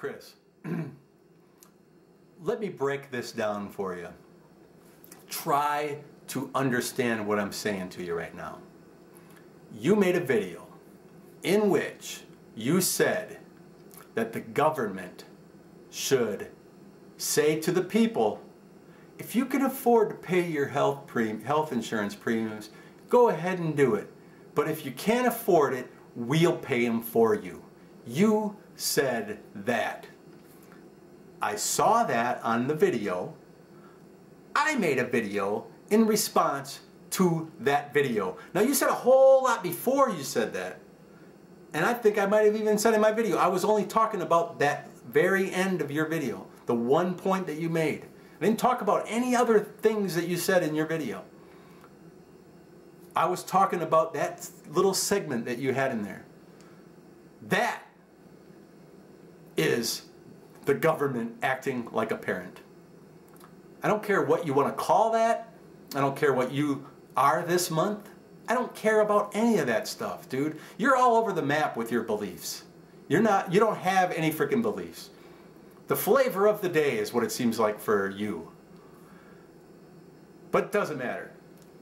Chris, let me break this down for you. Try to understand what I'm saying to you right now. You made a video in which you said that the government should say to the people, if you can afford to pay your health insurance premiums, go ahead and do it. But if you can't afford it, we'll pay them for you. You said that. I saw that on the video. I made a video in response to that video. Now you said a whole lot before you said that. And I think I might have even said in my video, I was only talking about that very end of your video. The one point that you made. I didn't talk about any other things that you said in your video. I was talking about that little segment that you had in there. That is the government acting like a parent. I don't care what you want to call that. I don't care what you are this month. I don't care about any of that stuff, dude. You're all over the map with your beliefs. You don't have any freaking beliefs. The flavor of the day is what it seems like for you. But it doesn't matter.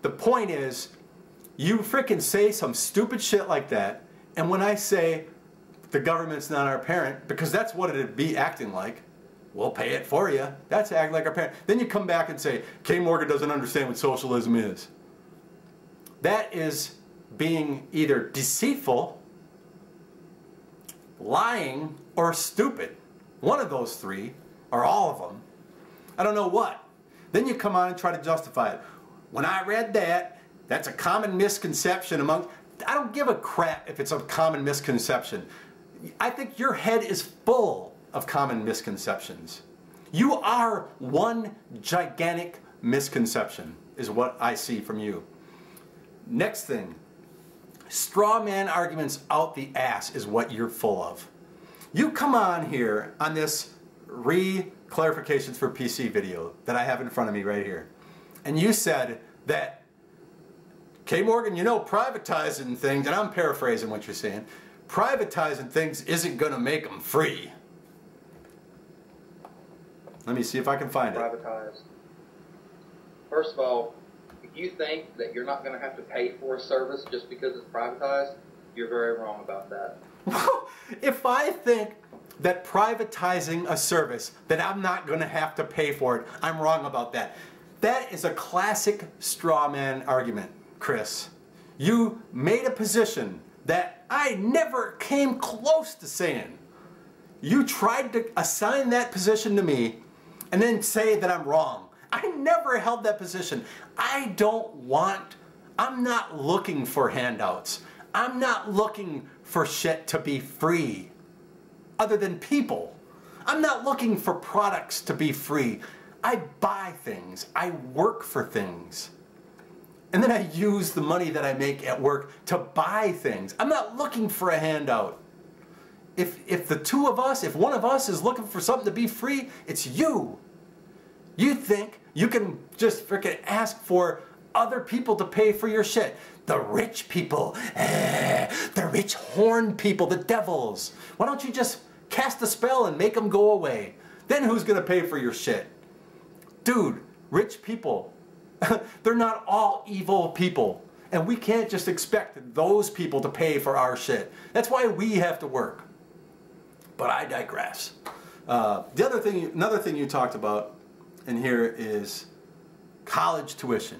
The point is, you freaking say some stupid shit like that, and when I say the government's not our parent, because that's what it'd be acting like, we'll pay it for you. That's acting like our parent. Then you come back and say, Kay Morgan doesn't understand what socialism is. That is being either deceitful, lying, or stupid. One of those three, or all of them. I don't know what. Then you come on and try to justify it. When I read that, that's a common misconception among... I don't give a crap if it's a common misconception. I think your head is full of common misconceptions. You are one gigantic misconception, is what I see from you. Next thing, straw man arguments out the ass is what you're full of. You come on here on this clarifications for PC video that I have in front of me right here, and you said that, Kay Morgan, you know, privatizing things, and I'm paraphrasing what you're saying, privatizing things isn't going to make them free. Let me see if I can find it. Privatized. First of all, if you think that you're not going to have to pay for a service just because it's privatized, you're very wrong about that. If I think that privatizing a service, that I'm not going to have to pay for it, I'm wrong about that. That is a classic straw man argument, Chris. You made a position that I never came close to saying. You tried to assign that position to me and then say that I'm wrong. I never held that position. I'm not looking for handouts. I'm not looking for shit to be free, other than people. I'm not looking for products to be free. I buy things. I work for things. And then I use the money that I make at work to buy things. I'm not looking for a handout. If the two of us, if one of us is looking for something to be free, it's you. You think you can just freaking ask for other people to pay for your shit. The rich people, the rich horned people, the devils. Why don't you just cast a spell and make them go away? Then who's going to pay for your shit? Dude, rich people, they're not all evil people. And we can't just expect those people to pay for our shit. That's why we have to work. But I digress. Another thing you talked about in here is college tuition.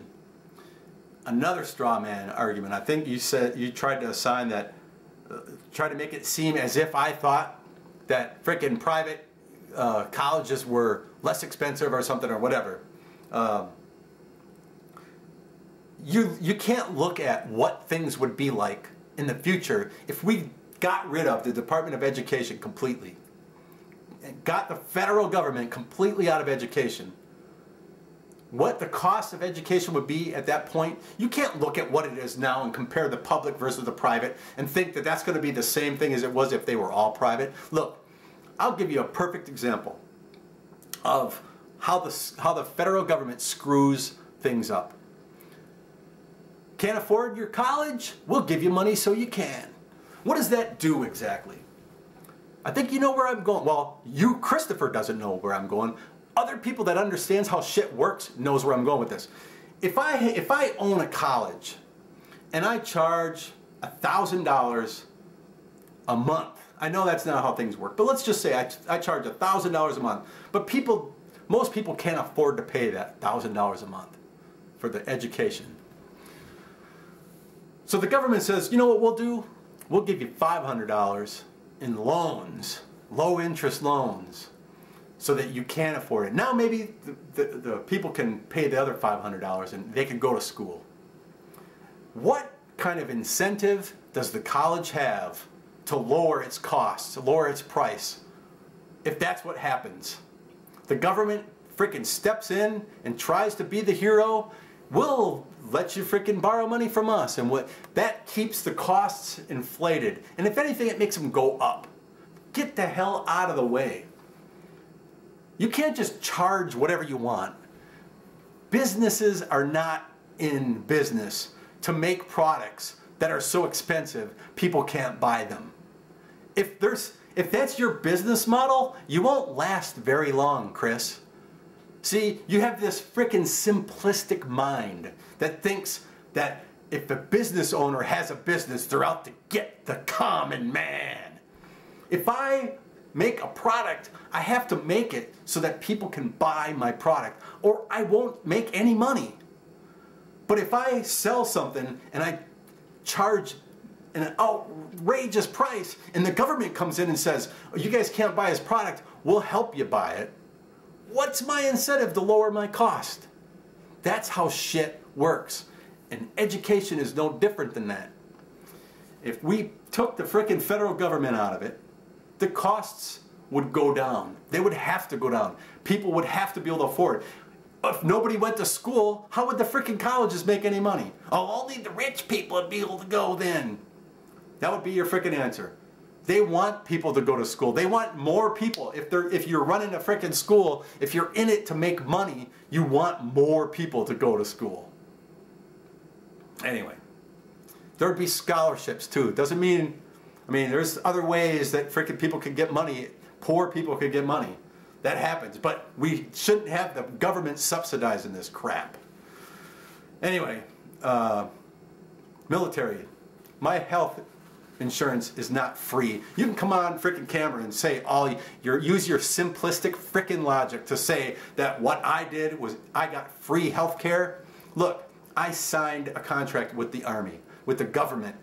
Another straw man argument. I think you said you tried to assign that, try to make it seem as if I thought that frickin' private colleges were less expensive or something or whatever. You can't look at what things would be like in the future if we got rid of the Department of Education completely and got the federal government completely out of education. What the cost of education would be at that point, you can't look at what it is now and compare the public versus the private and think that that's going to be the same thing as it was if they were all private. Look, I'll give you a perfect example of how the federal government screws things up. Can't afford your college? We'll give you money so you can. What does that do exactly? I think you know where I'm going. Well, you, Christopher, doesn't know where I'm going. Other people that understands how shit works knows where I'm going with this. If I own a college and I charge $1,000 a month, I know that's not how things work, but let's just say I charge $1,000 a month. But most people can't afford to pay that $1,000 a month for the education. So the government says, you know what we'll do? We'll give you $500 in loans, low interest loans, so that you can't afford it. Now maybe the people can pay the other $500 and they can go to school. What kind of incentive does the college have to lower its costs, to lower its price, if that's what happens? The government frickin' steps in and tries to be the hero. We'll let you frickin' borrow money from us, and that keeps the costs inflated. And if anything, it makes them go up. Get the hell out of the way. You can't just charge whatever you want. Businesses are not in business to make products that are so expensive people can't buy them. If that's your business model, you won't last very long, Chris. See, you have this frickin' simplistic mind that thinks that if the business owner has a business, they're out to get the common man. If I make a product, I have to make it so that people can buy my product, or I won't make any money. But if I sell something and I charge an outrageous price and the government comes in and says, oh, you guys can't buy this product, we'll help you buy it, what's my incentive to lower my cost? That's how shit works. And education is no different than that. If we took the frickin' federal government out of it, the costs would go down. They would have to go down. People would have to be able to afford it. If nobody went to school, how would the frickin' colleges make any money? Oh, only the rich people would be able to go then. That would be your frickin' answer. They want people to go to school. They want more people. If you're running a frickin' school, if you're in it to make money, you want more people to go to school. Anyway, there would be scholarships too. It doesn't mean, there's other ways that frickin' people can get money. Poor people can get money. That happens, but we shouldn't have the government subsidizing this crap. Anyway, military. My health insurance is not free. You can come on frickin' camera and say use your simplistic frickin' logic to say that what I did was I got free health care. Look, I signed a contract with the Army, with the government.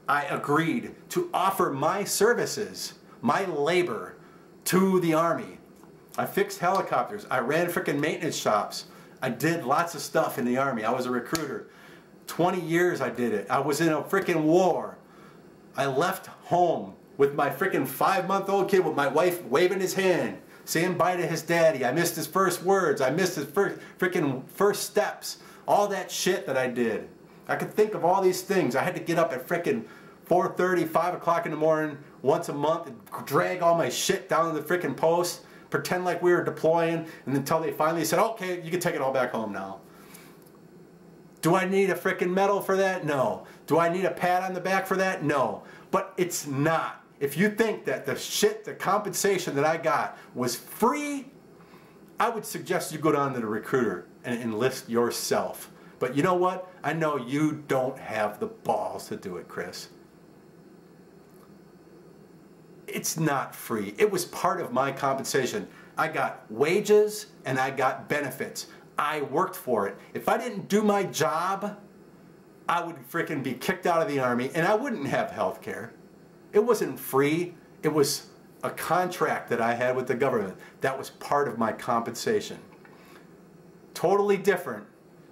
I agreed to offer my services, my labor, to the Army. I fixed helicopters. I ran frickin' maintenance shops. I did lots of stuff in the Army. I was a recruiter. 20 years I did it. I was in a frickin' war. I left home with my frickin' 5-month-old kid with my wife waving his hand, saying bye to his daddy. I missed his first words. I missed his first steps. All that shit that I did. I could think of all these things. I had to get up at frickin' 4:30, 5 o'clock in the morning once a month and drag all my shit down to the frickin' post, pretend like we were deploying, and until they finally said, okay, you can take it all back home now. Do I need a frickin' medal for that? No. Do I need a pat on the back for that? No. But it's not. If you think that the compensation that I got was free, I would suggest you go down to the recruiter and enlist yourself. But you know what? I know you don't have the balls to do it, Chris. It's not free. It was part of my compensation. I got wages and I got benefits. I worked for it. If I didn't do my job, I would frickin' be kicked out of the Army and I wouldn't have health care. It wasn't free. It was a contract that I had with the government. That was part of my compensation. Totally different.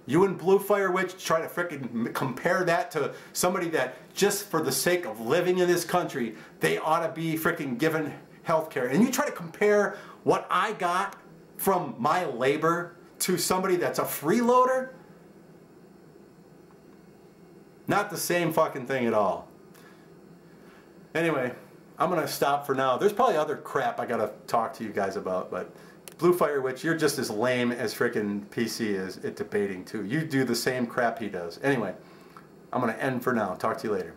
You and Blue Fire Witch try to frickin' compare that to somebody that just for the sake of living in this country, they ought to be frickin' given health care. And you try to compare what I got from my labor to somebody that's a freeloader? Not the same fucking thing at all. Anyway, I'm gonna stop for now. There's probably other crap I gotta talk to you guys about, but Blue Fire Witch, you're just as lame as frickin' PC is at debating too. You do the same crap he does. Anyway, I'm gonna end for now. Talk to you later.